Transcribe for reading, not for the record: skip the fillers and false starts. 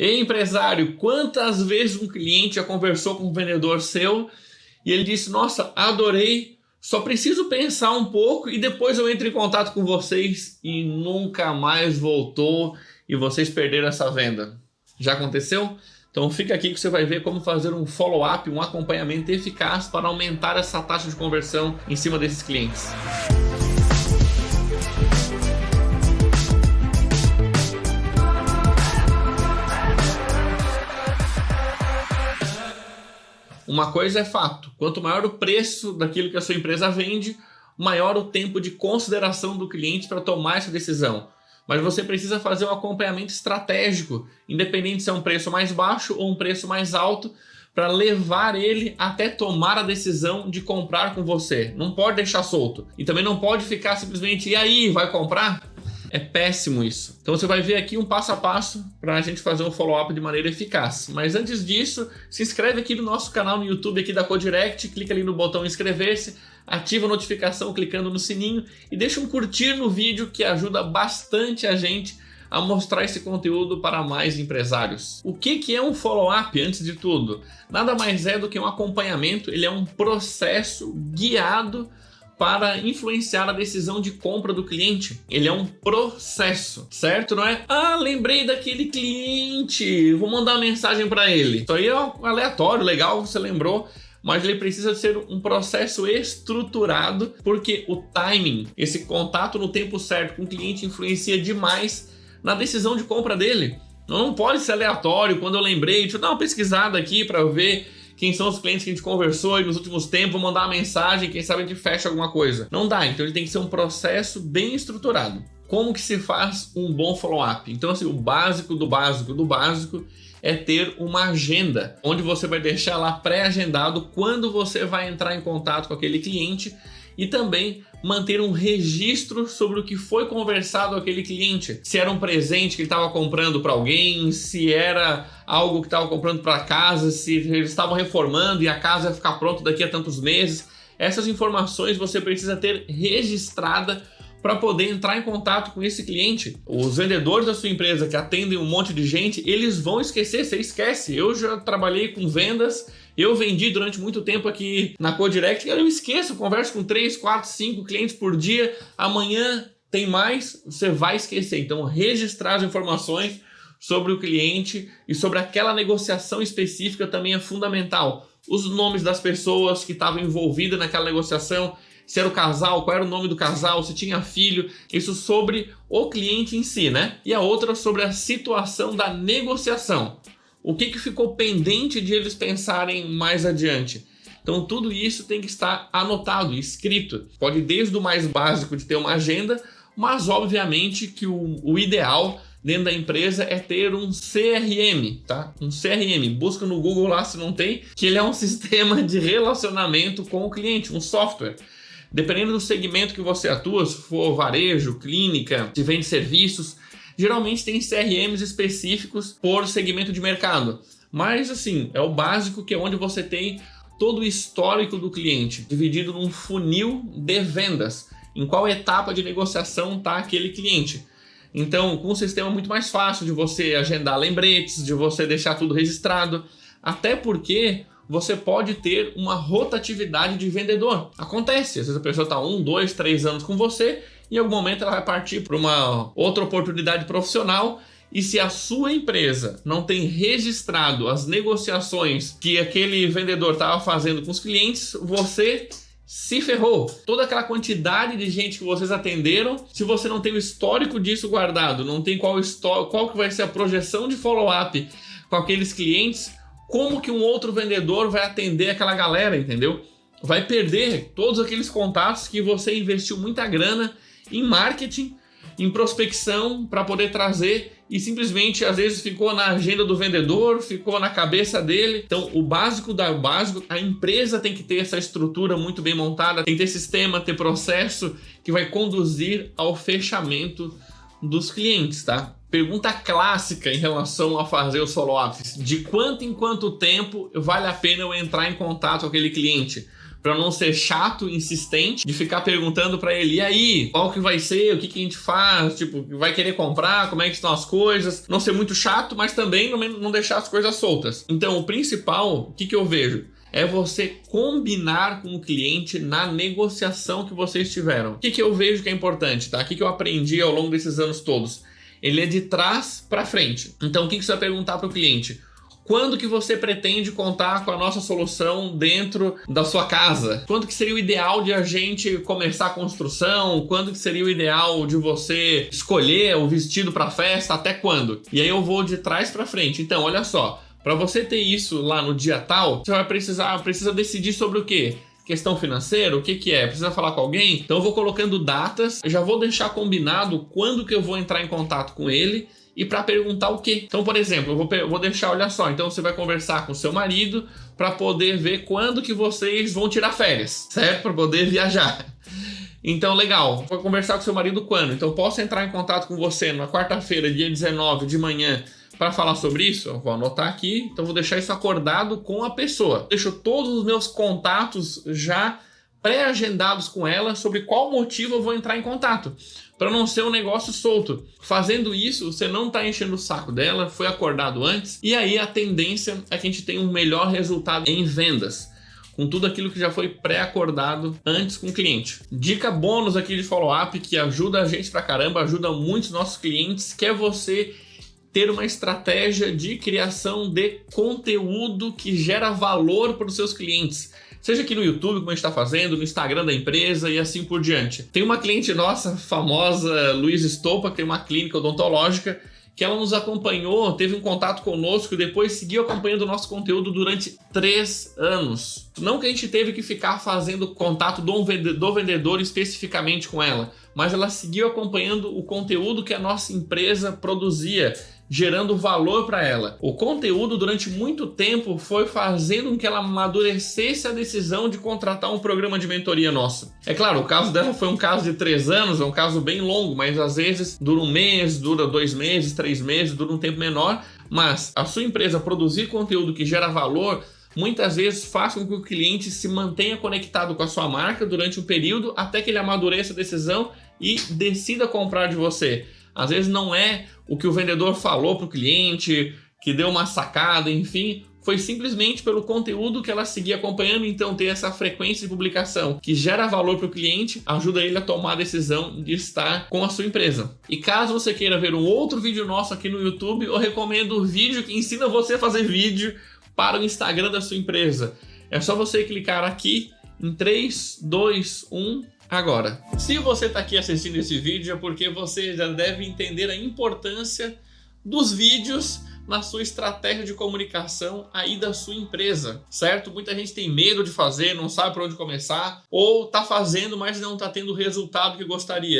Ei, empresário, quantas vezes um cliente já conversou com um vendedor seu e ele disse, nossa, adorei, só preciso pensar um pouco e depois eu entro em contato com vocês, e nunca mais voltou e vocês perderam essa venda. Já aconteceu? Então fica aqui que você vai ver como fazer um follow-up, um acompanhamento eficaz para aumentar essa taxa de conversão em cima desses clientes. Uma coisa é fato, quanto maior o preço daquilo que a sua empresa vende, maior o tempo de consideração do cliente para tomar essa decisão. Mas você precisa fazer um acompanhamento estratégico, independente se é um preço mais baixo ou um preço mais alto, para levar ele até tomar a decisão de comprar com você. Não pode deixar solto. E também não pode ficar simplesmente, e aí, vai comprar? É péssimo isso. Então você vai ver aqui um passo a passo para a gente fazer um follow-up de maneira eficaz. Mas antes disso, se inscreve aqui no nosso canal no YouTube aqui da Codirect, clica ali no botão inscrever-se, ativa a notificação clicando no sininho e deixa um curtir no vídeo que ajuda bastante a gente a mostrar esse conteúdo para mais empresários. O que é um follow-up antes de tudo? Nada mais é do que um acompanhamento, ele é um processo guiado para influenciar a decisão de compra do cliente. Ele é um processo, certo? Não é? Ah, lembrei daquele cliente, vou mandar uma mensagem para ele. Isso aí é aleatório, legal, você lembrou, mas ele precisa ser um processo estruturado, porque o timing, esse contato no tempo certo com o cliente influencia demais na decisão de compra dele. Não pode ser aleatório, quando eu lembrei, deixa eu dar uma pesquisada aqui para ver quem são os clientes que a gente conversou e nos últimos tempos, vou mandar uma mensagem, quem sabe a gente fecha alguma coisa. Não dá, então ele tem que ser um processo bem estruturado. Como que se faz um bom follow-up? Então assim, o básico do básico do básico é ter uma agenda, onde você vai deixar lá pré-agendado quando você vai entrar em contato com aquele cliente e também manter um registro sobre o que foi conversado com aquele cliente. Se era um presente que ele estava comprando para alguém, se era algo que estava comprando para casa, se eles estavam reformando e a casa ia ficar pronta daqui a tantos meses. Essas informações você precisa ter registrada para poder entrar em contato com esse cliente. Os vendedores da sua empresa que atendem um monte de gente, eles vão esquecer, você esquece. Eu já trabalhei com vendas, eu vendi durante muito tempo aqui na Codirect, eu esqueço, converso com 3, 4, 5 clientes por dia, amanhã tem mais, você vai esquecer. Então registrar as informações sobre o cliente e sobre aquela negociação específica também é fundamental. Os nomes das pessoas que estavam envolvidas naquela negociação, se era o casal, qual era o nome do casal, se tinha filho, isso sobre o cliente em si, né? E a outra sobre a situação da negociação. O que ficou pendente de eles pensarem mais adiante? Então tudo isso tem que estar anotado, escrito. Pode ir desde o mais básico de ter uma agenda, mas obviamente que o ideal dentro da empresa é ter um CRM, tá? Um CRM, busca no Google lá se não tem, que ele é um sistema de relacionamento com o cliente, um software. Dependendo do segmento que você atua, se for varejo, clínica, se vende serviços, geralmente tem CRMs específicos por segmento de mercado. Mas assim, é o básico, que é onde você tem todo o histórico do cliente, dividido num funil de vendas. Em qual etapa de negociação está aquele cliente. Então, com um sistema muito mais fácil de você agendar lembretes, de você deixar tudo registrado, até porque você pode ter uma rotatividade de vendedor. Acontece, às vezes a pessoa está 1, 2, 3 anos com você e em algum momento ela vai partir para uma outra oportunidade profissional, e se a sua empresa não tem registrado as negociações que aquele vendedor estava fazendo com os clientes, você se ferrou. Toda aquela quantidade de gente que vocês atenderam, se você não tem o histórico disso guardado, não tem qual que vai ser a projeção de follow-up com aqueles clientes, como que um outro vendedor vai atender aquela galera, entendeu? Vai perder todos aqueles contatos que você investiu muita grana em marketing, em prospecção para poder trazer, e simplesmente às vezes ficou na agenda do vendedor, ficou na cabeça dele. Então o básico da básico, a empresa tem que ter essa estrutura muito bem montada, tem que ter sistema, ter processo que vai conduzir ao fechamento dos clientes, tá? Pergunta clássica em relação a fazer os follow-ups: de quanto em quanto tempo vale a pena eu entrar em contato com aquele cliente? para não ser chato, insistente, de ficar perguntando para ele, e aí, qual que vai ser, o que que a gente faz, tipo, vai querer comprar, como é que estão as coisas, não ser muito chato, mas também não deixar as coisas soltas. Então, o principal, o que que eu vejo? É você combinar com o cliente na negociação que vocês tiveram. O que que eu vejo que é importante, tá? O que que eu aprendi ao longo desses anos todos? Ele é de trás para frente. Então, o que que você vai perguntar para o cliente? Quando que você pretende contar com a nossa solução dentro da sua casa? Quando que seria o ideal de a gente começar a construção? Quando que seria o ideal de você escolher o vestido para a festa? Até quando? E aí eu vou de trás para frente. Então, olha só, para você ter isso lá no dia tal, você vai precisa decidir sobre o quê? Questão financeira, o que que é? Precisa falar com alguém? Então eu vou colocando datas, eu já vou deixar combinado quando que eu vou entrar em contato com ele e para perguntar o quê. Então, por exemplo, eu vou deixar, olha só, então você vai conversar com seu marido para poder ver quando que vocês vão tirar férias, certo? Para poder viajar. Então, legal, vou conversar com seu marido quando? Então, posso entrar em contato com você na quarta-feira, dia 19 de manhã, para falar sobre isso? Eu vou anotar aqui, então vou deixar isso acordado com a pessoa. Deixo todos os meus contatos já pré-agendados com ela sobre qual motivo eu vou entrar em contato, para não ser um negócio solto. Fazendo isso, você não está enchendo o saco dela, foi acordado antes, e aí a tendência é que a gente tenha um melhor resultado em vendas, com tudo aquilo que já foi pré-acordado antes com o cliente. Dica bônus aqui de follow-up que ajuda a gente pra caramba, ajuda muitos nossos clientes, que é você ter uma estratégia de criação de conteúdo que gera valor para os seus clientes. Seja aqui no YouTube, como a gente está fazendo, no Instagram da empresa e assim por diante. Tem uma cliente nossa, famosa, Luiz Estopa, que tem uma clínica odontológica, que ela nos acompanhou, teve um contato conosco e depois seguiu acompanhando o nosso conteúdo durante 3 anos. Não que a gente teve que ficar fazendo contato do vendedor especificamente com ela, mas ela seguiu acompanhando o conteúdo que a nossa empresa produzia, gerando valor para ela. O conteúdo durante muito tempo foi fazendo com que ela amadurecesse a decisão de contratar um programa de mentoria nosso. É claro, o caso dela foi um caso de 3 anos, é um caso bem longo, mas às vezes dura 1 mês, dura 2 meses, 3 meses, dura um tempo menor, mas a sua empresa produzir conteúdo que gera valor muitas vezes faz com que o cliente se mantenha conectado com a sua marca durante um período até que ele amadureça a decisão e decida comprar de você. Às vezes não é o que o vendedor falou para o cliente, que deu uma sacada, enfim, foi simplesmente pelo conteúdo que ela seguia acompanhando. Então ter essa frequência de publicação que gera valor para o cliente ajuda ele a tomar a decisão de estar com a sua empresa. E caso você queira ver um outro vídeo nosso aqui no YouTube, eu recomendo o vídeo que ensina você a fazer vídeo para o Instagram da sua empresa. É só você clicar aqui em 3, 2, 1... agora. Se você está aqui assistindo esse vídeo é porque você já deve entender a importância dos vídeos na sua estratégia de comunicação aí da sua empresa, certo? Muita gente tem medo de fazer, não sabe por onde começar, ou está fazendo, mas não está tendo o resultado que gostaria.